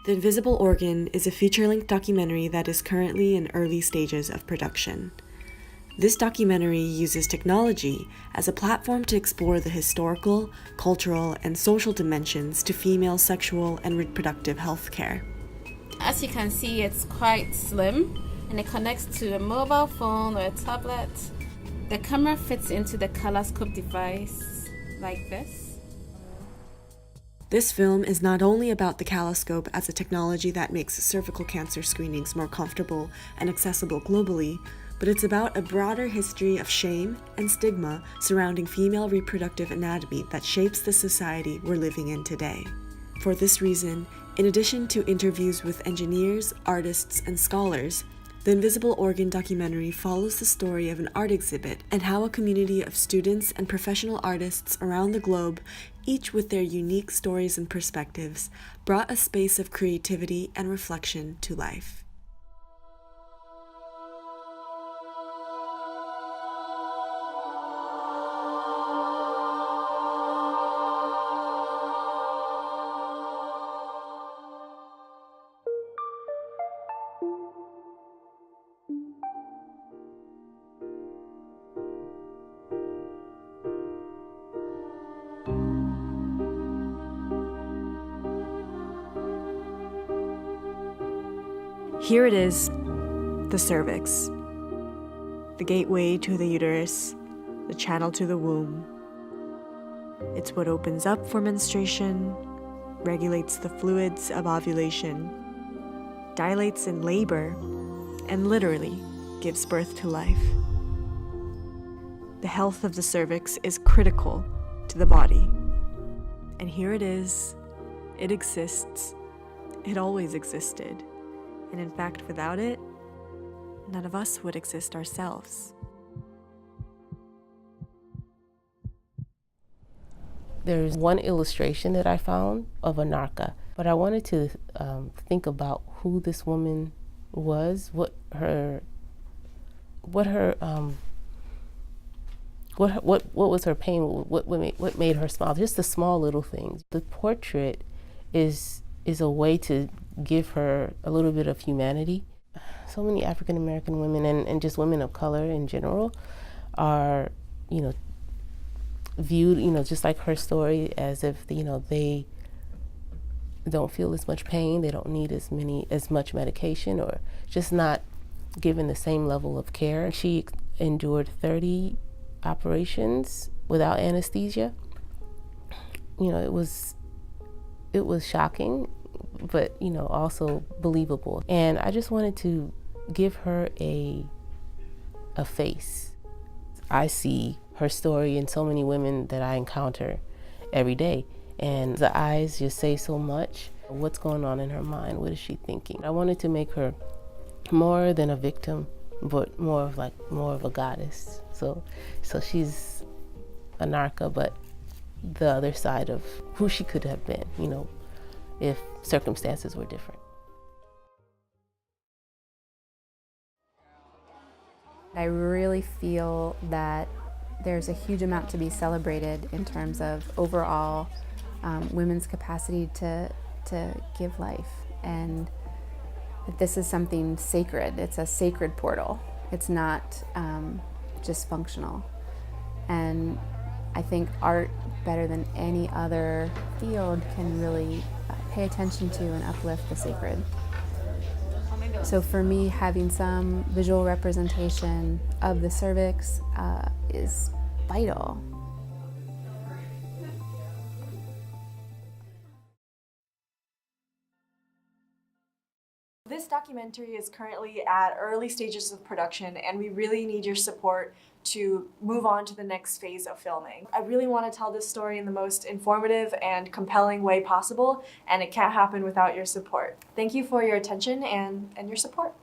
The Invisible Organ is a feature-length documentary that is currently in early stages of production. This documentary uses technology as a platform to explore the historical, cultural, and social dimensions to female sexual and reproductive health care. As you can see, it's quite slim and it connects to a mobile phone or a tablet. The camera fits into the ColorScope device like this. This film is not only about the ColorScope as a technology that makes cervical cancer screenings more comfortable and accessible globally, but it's about a broader history of shame and stigma surrounding female reproductive anatomy that shapes the society we're living in today. For this reason, in addition to interviews with engineers, artists, and scholars, the Invisible Organ documentary follows the story of an art exhibit and how a community of students and professional artists around the globe, each with their unique stories and perspectives, brought a space of creativity and reflection to life. Here it is, the cervix, the gateway to the uterus, the channel to the womb. It's what opens up for menstruation, regulates the fluids of ovulation, dilates in labor, and literally gives birth to life. The health of the cervix is critical to the body. And here it is, it exists, it always existed. And in fact, without it, none of us would exist ourselves. There's one illustration that I found of Anarcha, but I wanted to think about who this woman was, what was her pain, what made her smile, just the small little things. The portrait is a way to give her a little bit of humanity. So many African American women and just women of color in general are, viewed, just like her story, as if, they don't feel as much pain, they don't need as much medication, or just not given the same level of care. She endured 30 operations without anesthesia. It was shocking, but also believable. And I just wanted to give her a face. I see her story in so many women that I encounter every day, and the eyes just say so much. What's going on in her mind? What is she thinking? I wanted to make her more than a victim, but more of a goddess. So she's Anarcha, but the other side of who she could have been, if circumstances were different. I really feel that there's a huge amount to be celebrated in terms of overall women's capacity to give life, and that this is something sacred. It's a sacred portal. It's not just functional. And I think art, better than any other field, can really pay attention to and uplift the sacred. So for me, having some visual representation of the cervix is vital. This documentary is currently at early stages of production, and we really need your support to move on to the next phase of filming. I really want to tell this story in the most informative and compelling way possible, and it can't happen without your support. Thank you for your attention and your support.